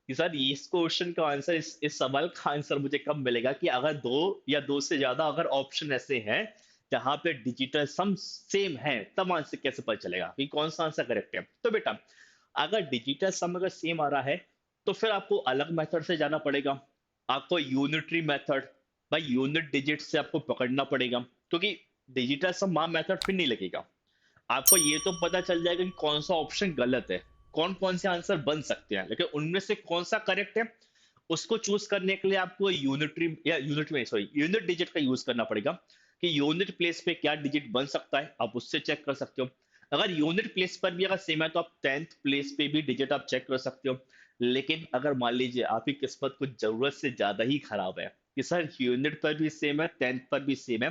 कि सर इस क्वेश्चन का आंसर, इस सवाल का आंसर मुझे कब मिलेगा, कि अगर 2 या 2 से ज्यादा अगर ऑप्शन ऐसे हैं जहां पे डिजिटल सम सेम है, तब आंसर कैसे पता चलेगा कि कौन सा आंसर करेक्ट है। तो बेटा, अगर डिजिटल सम अगर सेम आ रहा है, तो फिर आपको अलग मेथड से जाना पड़ेगा। आपको यूनिटरी मेथड, भाई यूनिट डिजिट से आपको पकड़ना पड़ेगा, क्योंकि डिजिटल सम वहां मेथड फिर नहीं लगेगा। आपको ये तो पता चल जाएगा कि कौन सा ऑप्शन गलत है, कौन कौन से आंसर बन सकते हैं, लेकिन उनमें से कौन सा करेक्ट है, उसको चूज करने के लिए आपको यूनिटरी या यूनिट में सॉरी यूनिट डिजिट का यूज करना पड़ेगा, कि यूनिट प्लेस पे क्या डिजिट बन सकता है, आप उससे चेक कर सकते हो। अगर यूनिट प्लेस पर भी अगर सेम है, तो आप 10th प्लेस पे भी डिजिट आप चेक कर सकते हो। लेकिन अगर मान लीजिए आपकी किस्मत कुछ जरूरत से ज्यादा ही खराब है, कि सर यूनिट पर भी सेम है, 10th पर भी सेम है,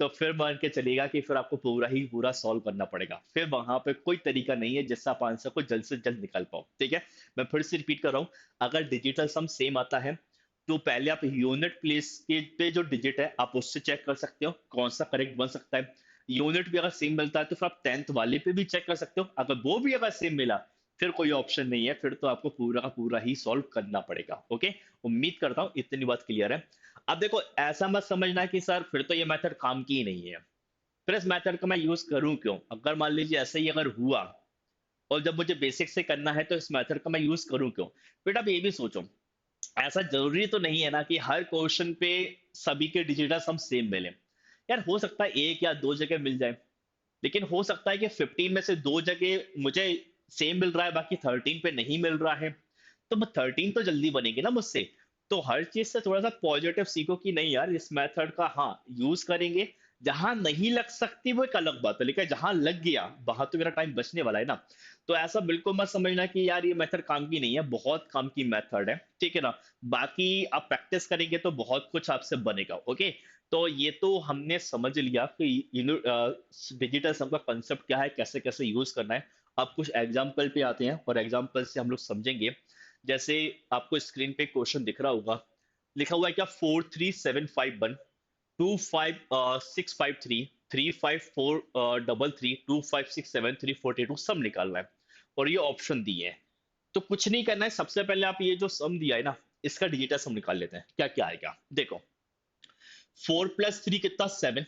तो फिर मान के चलेगा कि फिर आपको पूरा ही पूरा सॉल्व करना पड़ेगा। फिर वहां पे कोई तरीका नहीं है जिससे आप आंसर को जल्द से जल्द निकाल पाओ। ठीक है, मैं फिर से रिपीट कर रहा हूँ। अगर डिजिटल सम सेम आता है, तो पहले आप यूनिट प्लेस के पे जो डिजिट है, आप उससे चेक कर सकते हो कौन सा करेक्ट बन सकता है। यूनिट भी अगर सेम मिलता है, तो फिर आप 10th वाले पे भी चेक कर सकते हो। अगर वो भी अगर सेम मिला, फिर कोई ऑप्शन नहीं है, फिर तो आपको पूरा का पूरा ही सॉल्व करना पड़ेगा। ओके, उम्मीद करता हूँ इतनी बात क्लियर है। अब देखो, ऐसा मत समझना कि सर फिर तो ये मेथड काम की ही नहीं है, फिर इस मेथड का मैं यूज करूं क्यों। अगर मान लीजिए ऐसे ही अगर हुआ, और जब मुझे बेसिक से करना है, तो इस मेथड का मैं यूज करूं क्यों। बेटा आप ये भी सोचो, ऐसा जरूरी तो नहीं है ना कि हर क्वेश्चन पे सभी के डिजिटल सम सेम मिले। यार हो सकता है 1 या 2 जगह मिल जाए, लेकिन हो सकता है कि 15 में से 2 जगह मुझे सेम मिल रहा है, बाकी 13 पे नहीं मिल रहा है। तो 13 तो जल्दी बनेगी ना मुझसे। तो हर चीज से थोड़ा सा पॉजिटिव सीखो कि नहीं यार, इस मेथड का हाँ यूज करेंगे। जहां नहीं लग सकती वो एक अलग बात है, लेकिन जहां लग गया वहां तो मेरा टाइम बचने वाला है ना। तो ऐसा बिल्कुल मत समझना कि यार ये मेथड काम की नहीं है, बहुत काम की मेथड है। ठीक है ना। बाकी आप प्रैक्टिस करेंगे तो बहुत कुछ आपसे बनेगा। ओके, तो ये तो हमने समझ लिया कि डिजिटल सम का कंसेप्ट क्या है, कैसे कैसे यूज करना है। अब कुछ एग्जाम्पल पे आते हैं, और एग्जाम्पल से हम लोग समझेंगे। जैसे आपको स्क्रीन पे क्वेश्चन दिख रहा होगा, लिखा हुआ है क्या, 43751 25653 35433 25673 सब निकालना है, और ये ऑप्शन दिए हैं। तो कुछ नहीं करना है, सबसे पहले आप ये जो सम दिया है ना, इसका डिजिटल सम निकाल लेते हैं, क्या क्या आएगा देखो। 4 + 3 कितना, 7।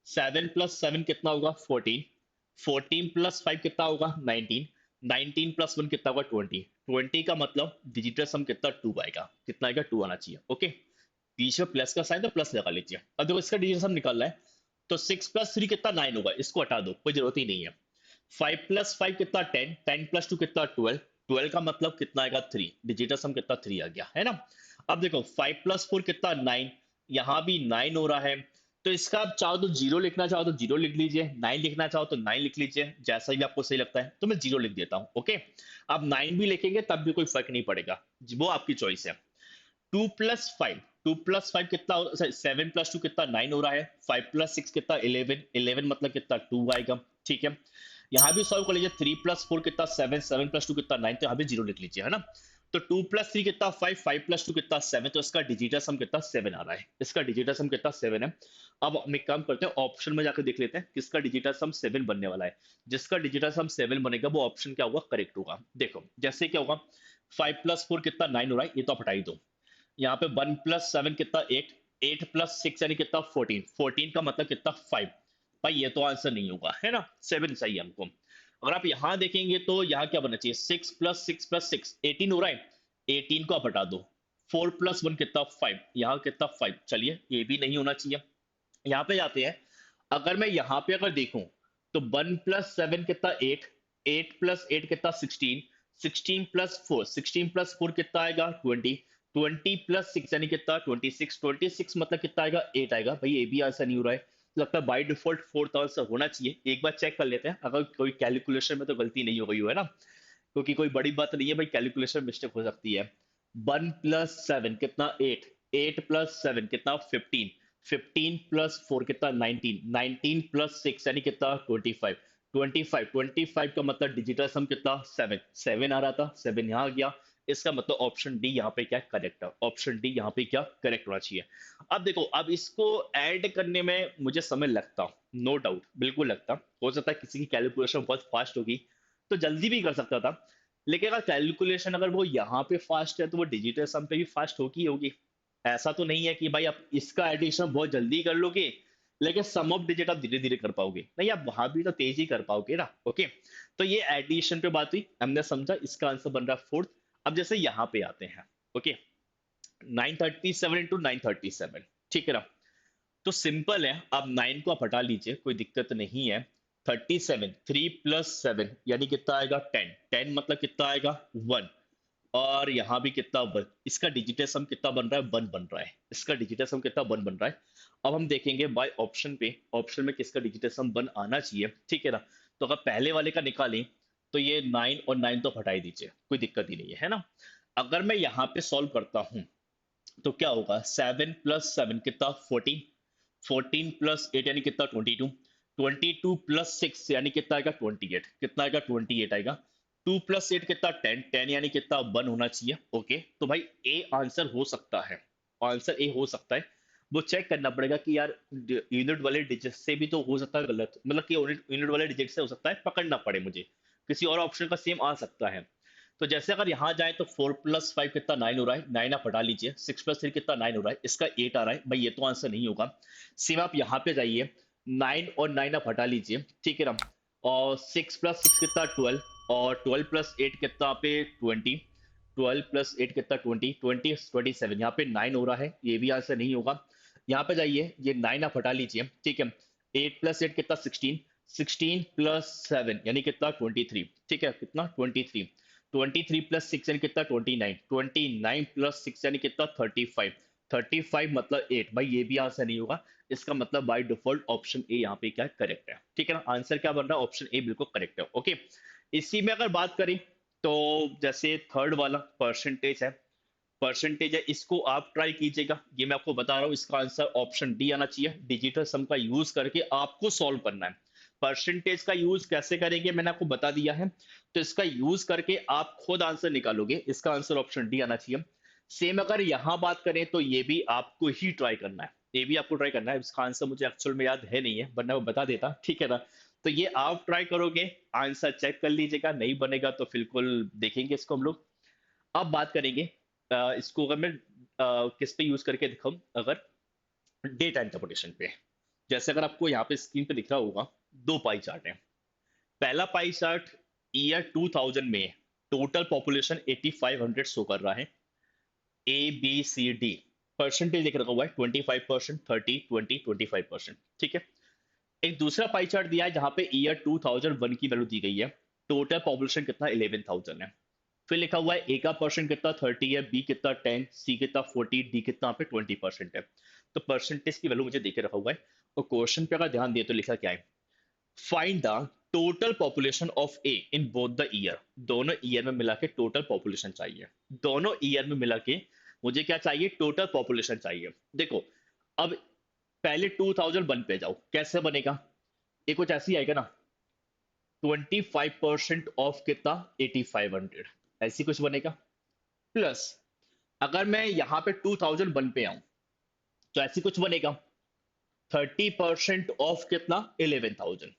7 + 7 कितना होगा, 14। 14 + 5 कितना होगा, 19। 19 + 1 कितना होगा, 20। 20 का मतलब डिजिटल सम कितना, 2 आएगा। कितना आएगा, 2 आना चाहिए। ओके, बीच में प्लस का साइन, तो प्लस लगा लीजिए। अब देखो इसका डिजिटल सम निकालना है, तो 6 + 3 कितना, 9 होगा। इसको हटा दो, कोई जरूरत ही नहीं है। 5 + 5 कितना, 10। 10 + 2 कितना, 12। 12 का मतलब कितना आएगा, 3। डिजिटल सम कितना, 3 आ गया है ना। अब देखो 5 + 4 कितना, 9। यहाँ भी 9 हो रहा है। तो इसका आप चाहो तो जीरो लिखना चाहो तो जीरो लिख लीजिए, 9 लिखना चाहो तो 9 लिख लीजिए, जैसा भी आपको सही लगता है। तो मैं जीरो लिख देता हूँ। ओके, अब 9 भी लिखेंगे तब भी कोई फर्क नहीं पड़ेगा, वो आपकी चॉइस है। 2 + 5, 2 + 5 कितना, 7 + 2 कितना, 9 हो रहा है। 5 + 6 कितना, 11। 11 मतलब कितना, 2 आएगा। ठीक है, यहाँ भी सॉल्व कर लीजिए। 3 + 4 कितना, 7। 7 + 2 कितना, 9, तो यहाँ भी जीरो लिख लीजिए, है ना। तो 2 + 3 कितना, 5। 5 + 2 कितना, 7। तो इसका डिजिटल सम कितना, 7 आ रहा है। इसका डिजिटल सम कितना, 7 है। अब हम एक काम करते हैं, ऑप्शन में जाकर देख लेते हैं किसका डिजिटल सम 7 बनने वाला है। जिसका डिजिटल सम 7 बनेगा, वो ऑप्शन क्या होगा, करेक्ट होगा। देखो जैसे क्या होगा, 5 + 4 कितना, 9 हो रहा है, ये तो आप हटा ही दो। यहाँ पे 1 + 7 कितना 8, 8 + 6 यानी कितना 14, 14 का मतलब कितना 5। भाई ये तो आंसर नहीं होगा, है ना, 7 चाहिए हमको। अगर आप यहाँ देखेंगे तो यहाँ क्या बनना चाहिए, 6 + 6 + 6 18 हो रहा है, 18 को आप हटा दो, 4 + 1 कितना 5, यहाँ कितना 5, चलिए ये भी नहीं होना चाहिए। यहाँ पे जाते हैं, अगर मैं यहाँ पे अगर देखूं तो 1 + 7 कितना 8, 8 + 8 कितना 16, 16 + 4, 16 + 4 कितना आएगा 20, 20 + 6 यानी कितना 26, 26 मतलब कितना आएगा 8 आएगा। भाई ये भी आंसर नहीं हो रहा है, तो लगता है बाई डिफॉल्ट फोर्थ आंसर होना चाहिए। एक बार चेक कर लेते हैं अगर कोई कैलकुलेशन में तो गलती नहीं हो गई हो, है ना, क्योंकि कोई बड़ी बात नहीं है भाई, कैलकुलेशन मिस्टेक हो सकती है। 1 + 7 कितना 8, 8 + 7 कितना 15, 15 + 4 कितना 19, 19 + 6 यानी कितना 25, 25, 25 का मतलब डिजिटल सम कितना 7, 7 आ रहा था, 7 यहाँ आ गया। इसका मतलब ऑप्शन डी यहाँ पे क्या करेक्ट है, ऑप्शन डी यहाँ पे क्या करेक्ट होना चाहिए। अब देखो, अब इसको ऐड करने में मुझे समय लगता, नो डाउट बिल्कुल लगता, हो सकता है किसी की कैलकुलेशन बहुत फास्ट होगी तो जल्दी भी कर सकता था, लेकिन अगर कैलकुलेशन अगर वो यहाँ पे फास्ट है तो वो डिजिटल सम पे भी फास्ट होगी ही होगी। ऐसा तो नहीं है कि भाई आप इसका एडिशन बहुत जल्दी कर लोगे लेकिन सम ऑफ डिजिट आप धीरे धीरे कर पाओगे, नहीं आप वहां भी तो तेज ही कर पाओगे ना। ओके, तो ये एडिशन पे बात हुई, हमने समझा, इसका आंसर बन रहा है फोर्थ। अब जैसे यहाँ पे आते हैं, ओके, 937 × 937, ठीक है ना, तो सिंपल है, आप 9 को आप हटा लीजिए, कोई दिक्कत नहीं है। 37, 3 + 7 यानी कितना आएगा 10, 10 मतलब कितना आएगा 1, और यहाँ भी कितना 1, इसका डिजिटल सम कितना बन रहा है 1 बन रहा है, इसका डिजिटल सम कितना 1 बन रहा है। अब हम देखेंगे बाय ऑप्शन पे, ऑप्शन में किसका डिजिटल सम 1 आना चाहिए, ठीक है ना। तो अगर पहले वाले का निकालें तो ये 9 और 9 तो हटा ही दीजिए, कोई दिक्कत ही नहीं है ना। अगर मैं यहाँ पे सॉल्व करता हूँ तो क्या होगा, 7 + 7 कितना 14, 14 + 8 यानी कितना 22, 22 + 6 यानी कितना आएगा 28, कितना आएगा 28 आएगा। 2 + 8 कितना 10, 10 यानी कितना 1 होना चाहिए। ओके, तो भाई ए आंसर हो सकता है, आंसर ए हो सकता है। वो चेक करना पड़ेगा कि यार यूनिट वाले डिजिट से भी तो हो सकता है गलत, मतलब कि यूनिट यूनिट वाले डिजिट से हो सकता है पकड़ना पड़े मुझे, किसी और ऑप्शन का सेम आ सकता है। तो जैसे अगर यहाँ जाए तो 4 + 5 कितना 9 हो रहा है, 9 आप हटा लीजिए, 6 + 3 कितना 9 हो रहा है, इसका 8 आ रहा है, भाई ये तो आंसर नहीं होगा। सेम आप यहाँ पे जाइए, 9 और 9 आप हटा लीजिए, ठीक है ना, और 6 + 6 कितना 12, और 12 + 8 कितना पे 20, 12 + 8 कितना 20, 27 यहाँ पे 9 हो रहा है, ये भी आंसर नहीं होगा। यहाँ पे जाइए, ये 9 आप हटा लीजिए, ठीक है, 8 + 8 कितना 16, 16 + 7 यानी कितना 23, ठीक है, कितना 23, 23 + 6 यानी कितना 29, 29 + 6 यानी कितना 35, 35 मतलब 8, भाई ये भी आंसर नहीं होगा। इसका मतलब बाय डिफॉल्ट ऑप्शन ए यहाँ पे क्या करेक्ट है, ठीक है ना, आंसर क्या बन रहा है, ऑप्शन ए बिल्कुल करेक्ट है। ओके, इसी में अगर बात करें तो जैसे थर्ड वाला परसेंटेज है, परसेंटेज है, इसको आप ट्राई कीजिएगा, ये मैं आपको बता रहा हूँ, इसका आंसर ऑप्शन डी आना चाहिए। डिजिटल सम का यूज करके आपको सॉल्व करना है। परसेंटेज का यूज कैसे करेंगे मैंने आपको बता दिया है, तो इसका यूज करके आप खुद आंसर निकालोगे, इसका आंसर ऑप्शन डी आना चाहिए। सेम अगर यहाँ बात करें तो ये भी आपको ही ट्राई करना है, ये भी आपको ट्राई करना है, इसका आंसर मुझे एक्चुअल में याद है नहीं है वरना वो बता देता, ठीक है ना। तो ये आप ट्राई करोगे, आंसर चेक कर लीजिएगा, नहीं बनेगा तो बिल्कुल देखेंगे इसको हम लोग। अब बात करेंगे इसको अगर मैं किस पे यूज करके दिखाऊं, अगर डेटा इंटरप्रिटेशन पे। जैसे अगर आपको यहाँ पे स्क्रीन पे दिख रहा होगा, दो पाई चार्ट है। पहला पाई चार्ट ईयर 2000 में टोटल पॉपुलेशन 8500 शो कर रहा है, A B C D, percentage लिख रखा हुआ है 25%, 30, 20, 25%, ठीक है। एक दूसरा पाई चार्ट दिया है जहां पे ईयर 2001 की वैल्यू दी गई है, टोटल पॉपुलेशन कितना 11000 है। फिर लिखा हुआ है ए का परसेंट कितना 30 है, बी कितना 10, सी कितना 40, डी कितना पे 20% है। तो परसेंटेज की वैल्यू मुझे देके रखा हुआ है, और क्वेश्चन पे अगर ध्यान दिए तो लिखा क्या है, find the total population of A in both the year, दोनों ईयर में मिला के टोटल पॉपुलेशन चाहिए, दोनों ईयर में मिला के मुझे क्या चाहिए, टोटल पॉपुलेशन चाहिए। देखो, अब पहले 2001 पे जाओ, कैसे बनेगा, ये कुछ ऐसी आएगा ना, 25% ऑफ कितना 8500, ऐसी कुछ बनेगा। प्लस अगर मैं यहाँ पे 2001 पे आऊं तो ऐसी कुछ बनेगा, 30% ऑफ कितना 11000,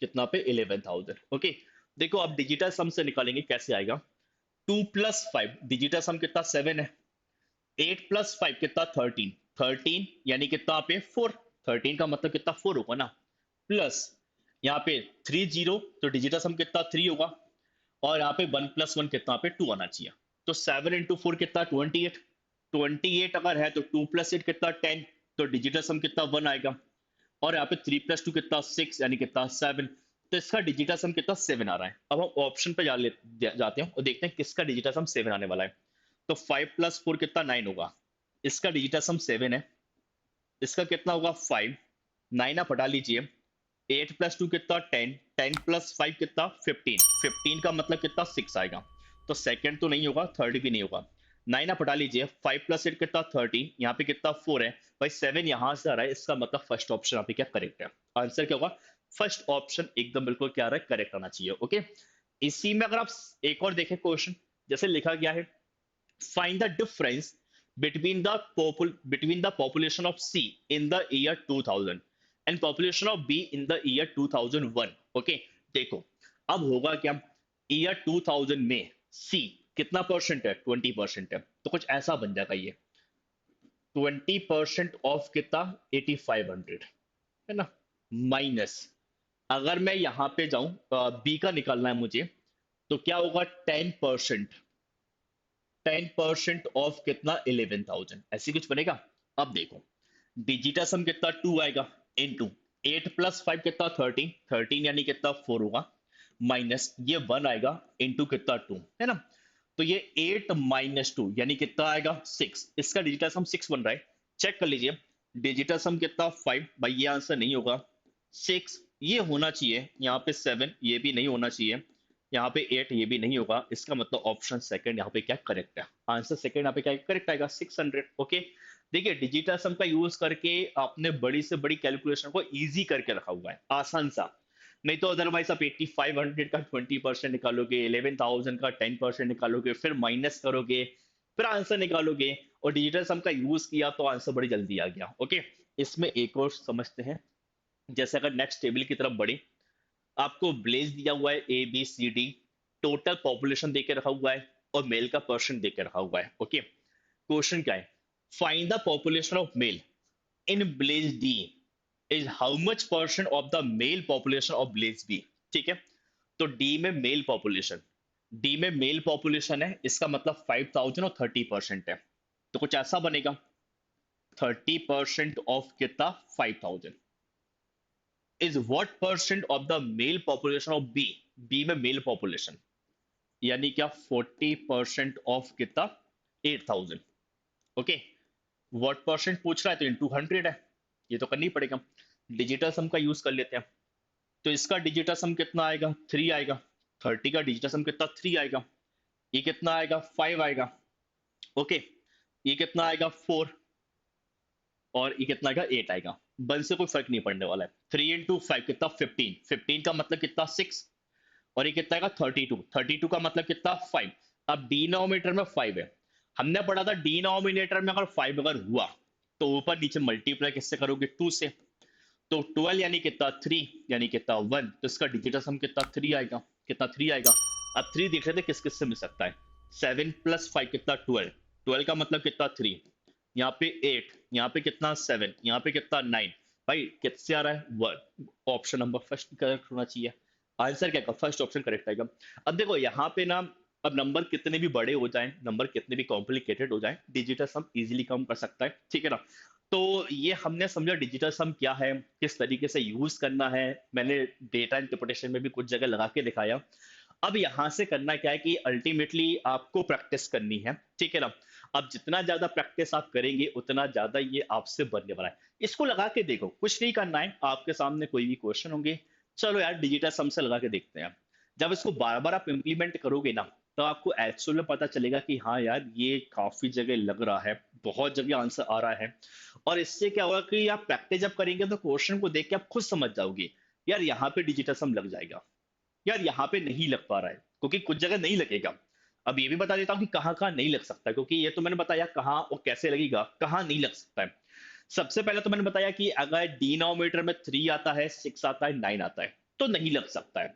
कितना पे 11000। ओके, देखो अब डिजिटल सम से निकालेंगे कैसे आएगा, 2 + 5, डिजिटल सम कितना 7 है, 8 + 5 कितना 13, 13 यानी कितना यहाँ पे 4, 13 का मतलब कितना 4 होगा ना, प्लस यहाँ पे 30, तो डिजिटल सम कितना 3 होगा, और यहाँ पे 1 + 1 कितना यहाँ पे 2 आना चाहिए। तो 7 × 4 कितना 28, 28 अगर है तो 2 + 8 कितना 10, तो डिजिटल सम कितना 1 आएगा, और यहाँ पे 3 + 2 कितना 6 यानी कितना 7, तो इसका डिजिटल सम कितना 7 आ रहा है। अब हम ऑप्शन पे जाते हैं और देखते हैं किसका डिजिटल सम 7 आने वाला है। तो 5 + 4 कितना 9 होगा, इसका डिजिटल सम 7 है, इसका कितना होगा 5, 9 आप हटा लीजिए, 8 + 2 कितना 10, 10 + 5 कितना 15, 15 का मतलब कितना 6 आएगा, तो सेकंड तो नहीं होगा, थर्ड भी नहीं होगा। 9 आप हटा लीजिए, 5 + 8 कितना 30, यहाँ पे कितना 4 है भाई, 7 यहाँ से आ रहा है, इसका मतलब फर्स्ट ऑप्शन यहाँ पे क्या करेक्ट है। आंसर क्या होगा, फर्स्ट ऑप्शन एकदम बिल्कुल क्या आ रहा है, करेक्ट आना चाहिए। ओके, इसी में अगर आप एक और देखें क्वेश्चन, जैसे लिखा गया है, find the difference between the population of C in the year 2000 and population of B in the year 2001। Okay, देखो अब होगा क्या, ईयर 2000 में C कितना परसेंट है, 20% है, तो कुछ ऐसा बन जाएगा ये, 20% ऑफ कितना 8500 है ना, माइनस, अगर मैं यहां पे जाऊं, बी का निकालना है मुझे, तो क्या होगा 10%, 10% ऑफ कितना 11,000, ऐसी कुछ बनेगा। अब देखो डिजिटल सम कितना 2 आएगा, इनटू 8 + 5 कितना 13, 13 यानी कितना 4 होगा, माइनस ये 1 आएगा, इनटू कितना 2 है ना, तो ये 8 - 2 यानी कितना आएगा 6, इसका डिजिटल सम 6 बन रहा है। चेक कर लीजिए, डिजिटल सम कितना 5, भाई ये आंसर नहीं होगा, 6 ये होना चाहिए, यहाँ पे 7 ये भी नहीं होना चाहिए, यहाँ पे 8 ये भी नहीं होगा, इसका मतलब ऑप्शन सेकंड यहाँ पे क्या करेक्ट है, आंसर सेकंड यहाँ पे क्या करेक्ट आएगा 600। ओके, देखिए डिजिटल सम का यूज करके आपने बड़ी से बड़ी कैलकुलेशन को इजी करके रखा हुआ है, आसान सा, नहीं तो अदरवाइज आप 8500 का 20% निकालोगे, 11,000 का 10% निकालोगे, फिर माइनस करोगे, फिर आंसर निकालोगे, और डिजिटल सम का यूज किया तो आंसर बड़ी जल्दी आ गया। ओके, इसमें एक और समझते हैं, जैसे अगर नेक्स्ट टेबल की तरफ बढ़े, आपको ब्लेज दिया हुआ है A B C D, total population देके रखा हुआ है, और मेल का परसेंट देके रखा हुआ है। ओके, क्वेश्चन क्या है, find the population of male in village D is how much percent of the male population of village B. ठीक है, तो डी में मेल पॉपुलेशन, डी में मेल पॉपुलेशन है, इसका मतलब 5000 और 30% है, तो कुछ ऐसा बनेगा, 30% ऑफ कितना 5000 is what percent of the male population of B, B में मेल पॉपुलेशन यानी क्या 40% ऑफ कितना 8000। ओके, व्हाट परसेंट पूछ रहा है तो इंटू 100 है, ये तो करनी पड़ेगा। डिजिटल सम का यूज कर लेते हैं, तो इसका डिजिटल सम कितना आएगा 3 आएगा, 30 का डिजिटल सम कितना 3 आएगा, ये कितना आएगा 5 आएगा। ओके, ये कितना आएगा 4, और ये कितना आएगा 8 आएगा, वन से कोई फर्क नहीं पड़ने वाला है। 3 × 5 कितना 15, 15 का मतलब कितना 6, और ये कितना आएगा 32, 32 का मतलब कितना 5। अब डिनोमिनेटर में 5 है, हमने पढ़ा था डिनोमिनेटर में अगर 5 अगर हुआ तो ऊपर नीचे मल्टीप्लाई किससे करोगे 2 से, तो 12 यानी कितना 3 यानी कितना 1, तो इसका डिजिटल सम कितना 3 आएगा, कितना 3 आएगा। अब 3 देख रहे थे किस किस से मिल सकता है, 7 + 5 कितना 12, 12 का मतलब कितना 3, यहाँ पे 8, यहाँ पे कितना 7, यहाँ पे कितना 9, भाई किससे आ रहा है 1, ऑप्शन नंबर फर्स्ट करेक्ट होना चाहिए। आंसर क्या फर्स्ट ऑप्शन करेक्ट आएगा। अब देखो यहाँ पे ना, अब नंबर कितने भी बड़े हो जाएं, नंबर कितने भी कॉम्प्लिकेटेड हो जाएं, डिजिटल सम इजीली कम कर सकता है, ठीक है ना। तो ये हमने समझा डिजिटल सम क्या है, किस तरीके से यूज करना है, मैंने डेटा इंटरप्रिटेशन में भी कुछ जगह लगा के दिखाया। अब यहां से करना क्या है कि अल्टीमेटली आपको प्रैक्टिस करनी है, ठीक है ना। अब जितना ज्यादा प्रैक्टिस आप करेंगे उतना ज्यादा ये आपसे बनने वाला है। इसको लगा के देखो, कुछ नहीं करना है, आपके सामने कोई भी क्वेश्चन होंगे, चलो यार डिजिटल सम से लगा के देखते हैं। जब इसको बार बार आप इंप्लीमेंट करोगे ना, तो आपको एक्चुअल में पता चलेगा कि हाँ यार ये काफी जगह लग रहा है, बहुत जगह आंसर आ रहा है। और इससे क्या होगा कि आप प्रैक्टिस जब करेंगे तो क्वेश्चन को देख के आप खुद समझ जाओगे, यार यहाँ पे डिजिटल सम लग जाएगा, यार यहाँ पे नहीं लग पा रहा है, क्योंकि कुछ जगह नहीं लगेगा। अब ये भी बता देता हूँ कि कहाँ कहाँ नहीं लग सकता, क्योंकि ये तो मैंने बताया कहाँ और कैसे लगेगा, कहाँ नहीं लग सकता है। सबसे पहले तो मैंने बताया कि अगर डिनोमिनेटर में 3 आता है, 6 आता है, 9 आता है, तो नहीं लग सकता है।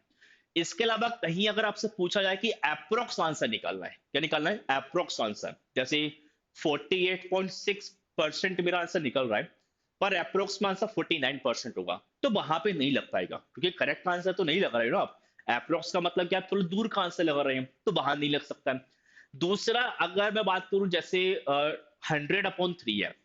इसके अलावा कहीं अगर आपसे पूछा जाए कि अप्रोक्स आंसर निकालना है, क्या निकालना है अप्रोक्स आंसर, जैसे 48.6% मेरा आंसर निकल रहा है, पर अप्रोक्स में आंसर 49% होगा। तो वहां पे नहीं लग पाएगा, क्योंकि करेक्ट आंसर तो नहीं लगा रहे हो ना आप। अप्रोक्स का मतलब कि आप थोड़ा दूर का आंसर लगा रहे हैं, तो वहां नहीं लग सकता है। दूसरा, अगर मैं बात करूं जैसे 100/3 है,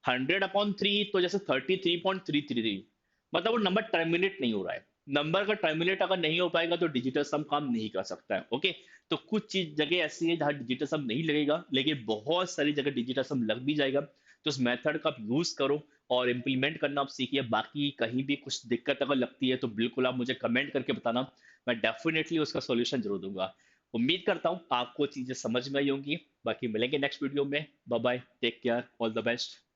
100/3 तो जैसे 33.333, मतलब वो नंबर टर्मिनेट नहीं हो रहा है। नंबर का टर्मिनेट अगर नहीं हो पाएगा तो डिजिटल सम काम नहीं कर सकता है। ओके, तो कुछ चीज जगह ऐसी है जहां डिजिटल सम नहीं लगेगा, लेकिन बहुत सारी जगह डिजिटल सम लग भी जाएगा। तो उस मेथड का आप यूज करो और इम्प्लीमेंट करना आप सीखिए। बाकी कहीं भी कुछ दिक्कत अगर लगती है तो बिल्कुल आप मुझे कमेंट करके बताना, मैं डेफिनेटली उसका सॉल्यूशन जरूर दूंगा। उम्मीद करता हूँ आपको चीजें समझ में आई होंगी। बाकी मिलेंगे नेक्स्ट वीडियो में। Bye bye, take care, all the best.